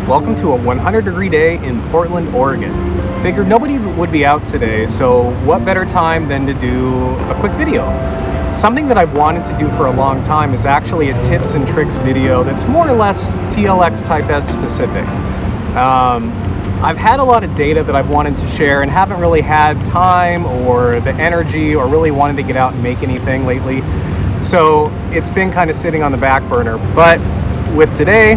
Welcome to a 100-degree day in Portland, Oregon. Figured nobody would be out today, so what better time than to do a quick video? Something that I've wanted to do for a long time is actually a tips and tricks video that's more or less TLX Type S specific. I've had a lot of data that I've wanted to share and haven't really had time or the energy or really wanted to get out and make anything lately. So it's been kind of sitting on the back burner. But with today,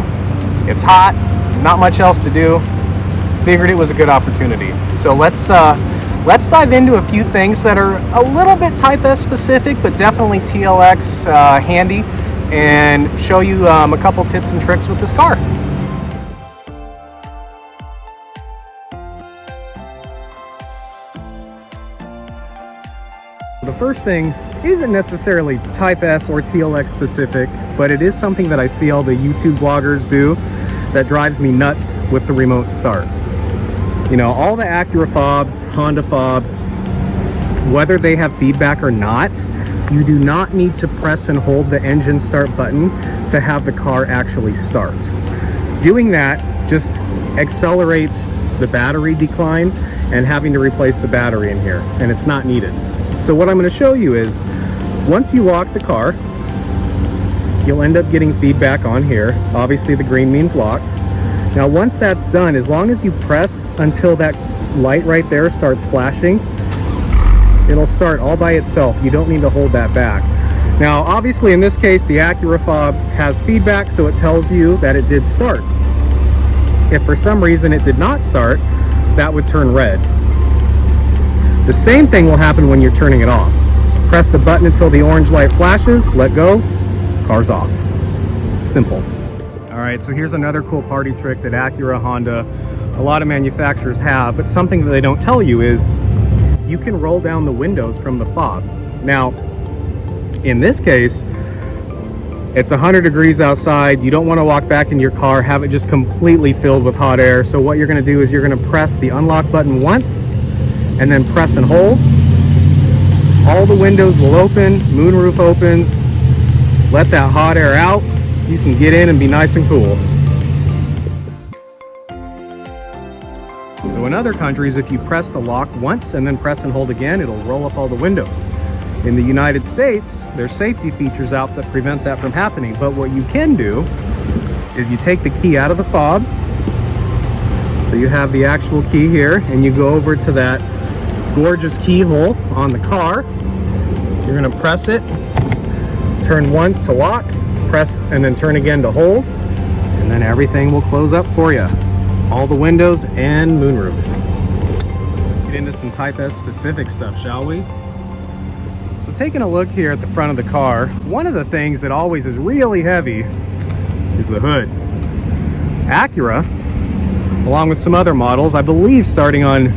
it's hot, not much else to do. Figured it was a good opportunity. So let's dive into a few things that are a little bit Type S specific, but definitely TLX handy, and show you a couple tips and tricks with this car. The first thing isn't necessarily Type S or TLX specific, but it is something that I see all the YouTube vloggers do that drives me nuts with the remote start. You know, all the Acura fobs, Honda fobs, whether they have feedback or not, you do not need to press and hold the engine start button to have the car actually start. Doing that just accelerates the battery decline and having to replace the battery in here, and it's not needed. So what I'm going to show you is, once you lock the car, you'll end up getting feedback on here. Obviously the green means locked. Now once that's done, as long as you press until that light right there starts flashing, it'll start all by itself. You don't need to hold that back. Now obviously in this case the Acura fob has feedback, so it tells you that it did start. If for some reason it did not start, that would turn red. The same thing will happen when you're turning it off. Press the button until the orange light flashes, let go, car's off. Simple. All right, so here's another cool party trick that Acura, Honda, a lot of manufacturers have, but something that they don't tell you is you can roll down the windows from the fob. Now, in this case, it's 100 degrees outside. You don't want to walk back in your car, have it just completely filled with hot air. So what you're going to do is you're going to press the unlock button once and then press and hold. All the windows will open, moonroof opens, let that hot air out so you can get in and be nice and cool. So in other countries, if you press the lock once and then press and hold again, it'll roll up all the windows. In the United States, there's safety features out that prevent that from happening. But what you can do is you take the key out of the fob. So you have the actual key here, and you go over to that gorgeous keyhole on the car. You're going to press it, turn once to lock, press and then turn again to hold, and then everything will close up for you. All the windows and moonroof. Let's get into some Type S specific stuff, shall we? So taking a look here at the front of the car, one of the things that always is really heavy is the hood. Acura, along with some other models, I believe starting on,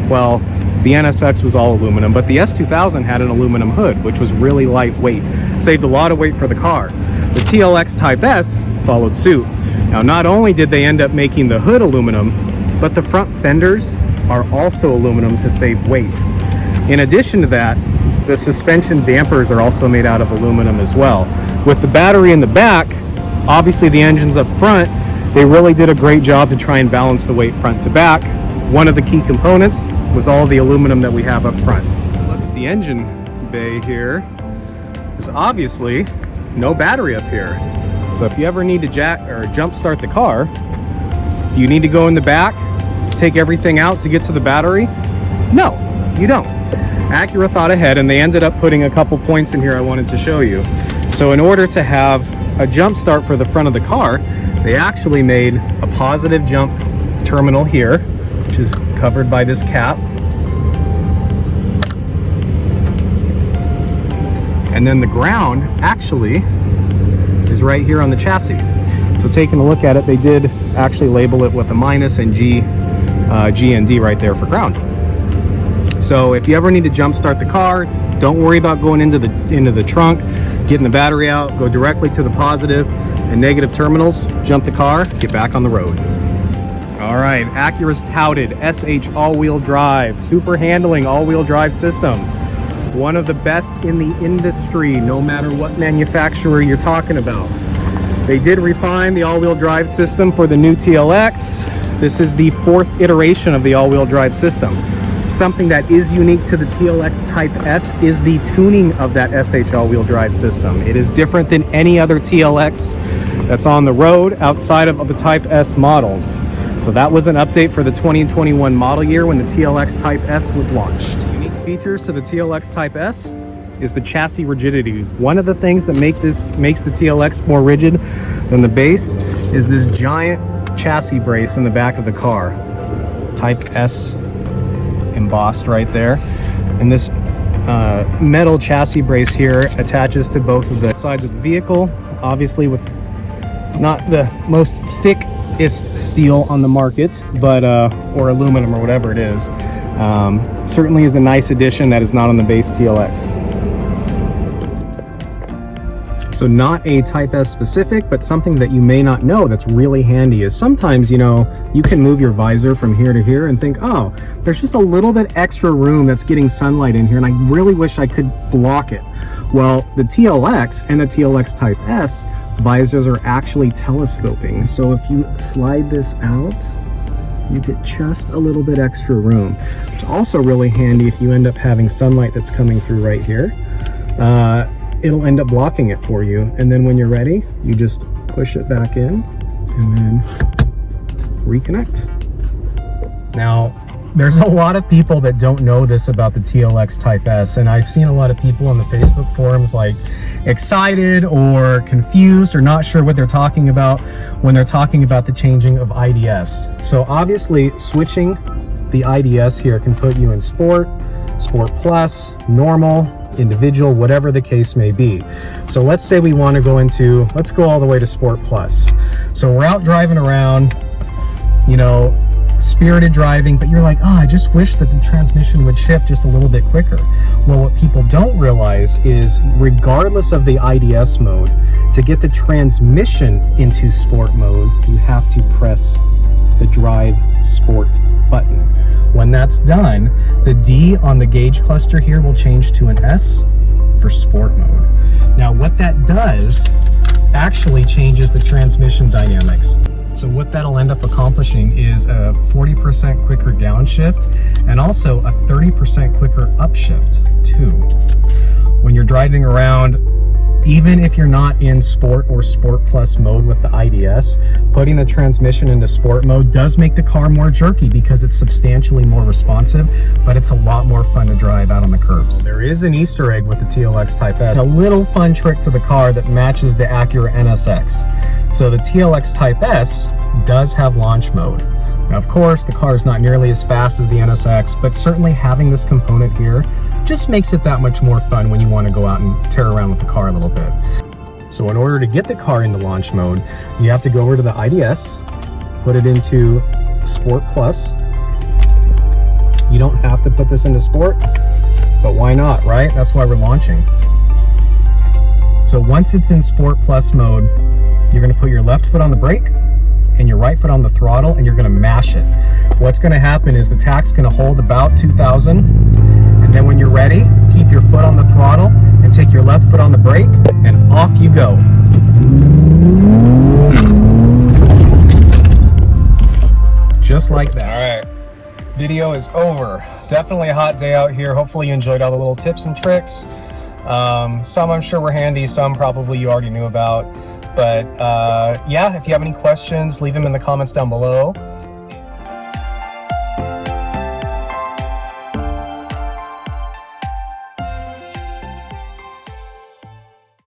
well, the NSX was all aluminum, but the S2000 had an aluminum hood, which was really lightweight. Saved a lot of weight for the car. The TLX Type S followed suit. Now, not only did they end up making the hood aluminum, but the front fenders are also aluminum to save weight. In addition to that, the suspension dampers are also made out of aluminum as well. With the battery in the back, obviously the engine's up front, they really did a great job to try and balance the weight front to back. One of the key components was all the aluminum that we have up front. Look at the engine bay here. There's obviously no battery up here. So if you ever need to jump start the car, do you need to go in the back, take everything out to get to the battery? No, you don't. Acura thought ahead, and they ended up putting a couple points in here I wanted to show you. So in order to have a jump start for the front of the car, they actually made a positive jump terminal here, which is covered by this cap. And then the ground actually is right here on the chassis. So taking a look at it, they did actually label it with a minus and G and D right there for ground. So if you ever need to jump start the car, don't worry about going into the trunk, getting the battery out, go directly to the positive and negative terminals, jump the car, get back on the road. All right, Acura's touted SH all-wheel drive, super handling all-wheel drive system. One of the best in the industry, no matter what manufacturer you're talking about. They did refine the all-wheel drive system for the new TLX. This is the 4th iteration of the all-wheel drive system. Something that is unique to the TLX Type S is the tuning of that SH all-wheel drive system. It is different than any other TLX that's on the road outside of the Type S models. So that was an update for the 2021 model year when the TLX Type S was launched. Unique features to the TLX Type S is the chassis rigidity. One of the things that makes the TLX more rigid than the base is this giant chassis brace in the back of the car. Type S embossed right there. And this metal chassis brace here attaches to both of the sides of the vehicle, obviously with not the most thickest steel on the market, but or aluminum or whatever it is. Certainly is a nice addition that is not on the base TLX. So not a Type S specific, but something that you may not know that's really handy is sometimes, you know, you can move your visor from here to here and think, oh, there's just a little bit extra room that's getting sunlight in here and I really wish I could block it. Well, the TLX and the TLX Type S visors are actually telescoping. So if you slide this out, you get just a little bit extra room. It's also really handy if you end up having sunlight that's coming through right here. It'll end up blocking it for you. And then when you're ready, you just push it back in and then reconnect. Now, there's a lot of people that don't know this about the TLX Type S, and I've seen a lot of people on the Facebook forums like excited or confused or not sure what they're talking about when they're talking about the changing of IDS. So obviously switching the IDS here can put you in Sport, Sport Plus, Normal, Individual, whatever the case may be. So let's say we want to go into, let's go all the way to Sport Plus. So we're out driving around, you know, spirited driving, but you're like, oh, I just wish that the transmission would shift just a little bit quicker. Well, what people don't realize is regardless of the IDS mode, to get the transmission into sport mode, you have to press the Drive Sport button. When that's done, the D on the gauge cluster here will change to an S for sport mode. Now what that does actually changes the transmission dynamics. So what that'll end up accomplishing is a 40% quicker downshift and also a 30% quicker upshift too. When you're driving around, even if you're not in Sport or Sport Plus mode with the IDS, putting the transmission into Sport mode does make the car more jerky because it's substantially more responsive, but it's a lot more fun to drive out on the curbs. There is an Easter egg with the TLX Type S, a little fun trick to the car that matches the Acura NSX. So the TLX Type S does have launch mode. Now, of course, the car is not nearly as fast as the NSX, but certainly having this component here just makes it that much more fun when you want to go out and tear around with the car a little bit. So in order to get the car into launch mode, you have to go over to the IDS, put it into Sport Plus. You don't have to put this into Sport, but why not, right? That's why we're launching. So once it's in Sport Plus mode, you're going to put your left foot on the brake and your right foot on the throttle, and you're going to mash it. What's going to happen is the tach's going to hold about 2,000, and then when you're ready, keep your foot on the throttle and take your left foot on the brake, and off you go. Just like that. All right, video is over. Definitely a hot day out here. Hopefully you enjoyed all the little tips and tricks. Some I'm sure were handy, some probably you already knew about. But yeah, if you have any questions, leave them in the comments down below.